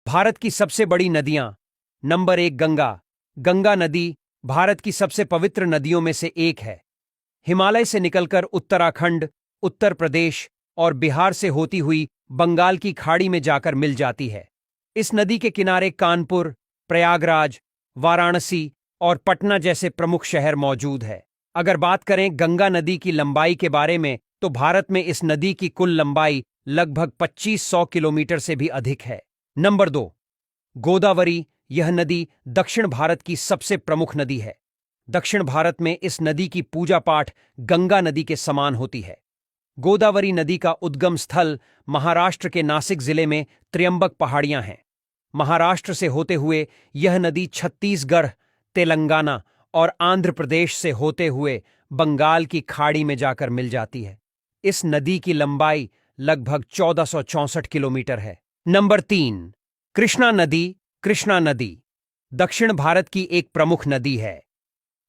भारत की सबसे बड़ी नदियां। नंबर 1 गंगा। गंगा नदी भारत की सबसे पवित्र नदियों में से एक है। हिमालय से निकलकर उत्तराखंड, उत्तर प्रदेश और बिहार से होती हुई बंगाल की खाड़ी में जाकर मिल जाती है। इस नदी के किनारे कानपुर, प्रयागराज, वाराणसी और पटना जैसे प्रमुख शहर मौजूद है। अगर बात करें गंगा नदी की लंबाई के बारे में, तो भारत में इस नदी की कुल लंबाई लगभग 2500 किलोमीटर से भी अधिक है। नंबर 2 गोदावरी। यह नदी दक्षिण भारत की सबसे प्रमुख नदी है। दक्षिण भारत में इस नदी की पूजा पाठ गंगा नदी के समान होती है। गोदावरी नदी का उद्गम स्थल महाराष्ट्र के नासिक जिले में त्र्यंबक पहाड़ियां हैं। महाराष्ट्र से होते हुए यह नदी छत्तीसगढ़, तेलंगाना और आंध्र प्रदेश से होते हुए बंगाल की खाड़ी में जाकर मिल जाती है। इस नदी की लंबाई लगभग 1464 किलोमीटर है। नंबर 3 कृष्णा नदी। कृष्णा नदी दक्षिण भारत की एक प्रमुख नदी है।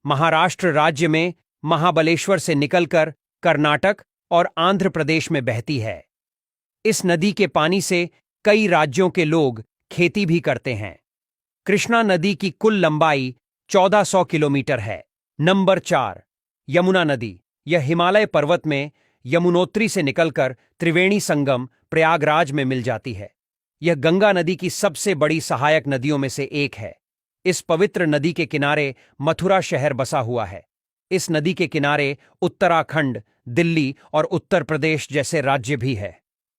महाराष्ट्र राज्य में महाबलेश्वर से निकलकर कर्नाटक और आंध्र प्रदेश में बहती है। इस नदी के पानी से कई राज्यों के लोग खेती भी करते हैं। कृष्णा नदी की कुल लंबाई 1400 किलोमीटर है। नंबर 4 यमुना नदी। यह हिमालय पर्वत में यमुनोत्री से निकलकर त्रिवेणी संगम प्रयागराज में मिल जाती है। यह गंगा नदी की सबसे बड़ी सहायक नदियों में से एक है। इस पवित्र नदी के किनारे मथुरा शहर बसा हुआ है। इस नदी के किनारे उत्तराखंड, दिल्ली और उत्तर प्रदेश जैसे राज्य भी है।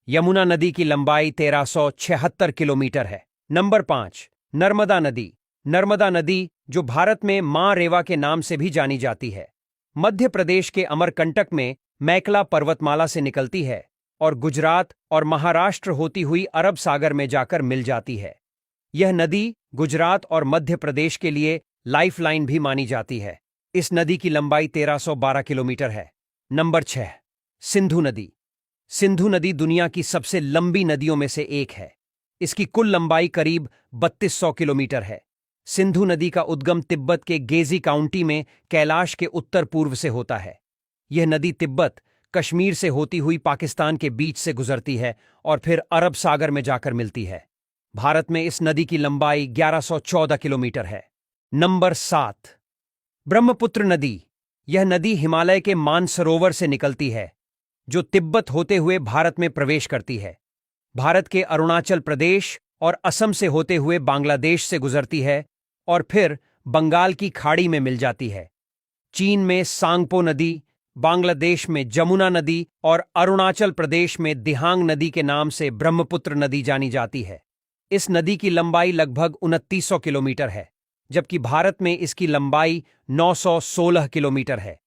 यमुना नदी की लंबाई 1376 किलोमीटर है। नंबर 5 नर्मदा नदी। नर्मदा नदी जो भारत में मां रेवा के नाम से भी जानी जाती है, मध्य प्रदेश के अमरकंटक में मैकला पर्वतमाला से निकलती है और गुजरात और महाराष्ट्र होती हुई अरब सागर में जाकर मिल जाती है। यह नदी गुजरात और मध्य प्रदेश के लिए लाइफलाइन भी मानी जाती है। इस नदी की लंबाई 1312 किलोमीटर है। नंबर 6 सिंधु नदी। सिंधु नदी दुनिया की सबसे लंबी नदियों में से एक है। इसकी कुल लंबाई करीब 3200 किलोमीटर है। सिंधु नदी का उद्गम तिब्बत के गेजी काउंटी में कैलाश के उत्तर पूर्व से होता है। यह नदी तिब्बत, कश्मीर से होती हुई पाकिस्तान के बीच से गुजरती है और फिर अरब सागर में जाकर मिलती है। भारत में इस नदी की लंबाई 1114 किलोमीटर है। नंबर 7 ब्रह्मपुत्र नदी। यह नदी हिमालय के मानसरोवर से निकलती है, जो तिब्बत होते हुए भारत में प्रवेश करती है। भारत के अरुणाचल प्रदेश और असम से होते हुए बांग्लादेश से गुजरती है और फिर बंगाल की खाड़ी में मिल जाती है। चीन में सांगपो नदी, बांग्लादेश में जमुना नदी और अरुणाचल प्रदेश में दिहांग नदी के नाम से ब्रह्मपुत्र नदी जानी जाती है। इस नदी की लंबाई लगभग 2900 किलोमीटर है, जबकि भारत में इसकी लंबाई 916 किलोमीटर है।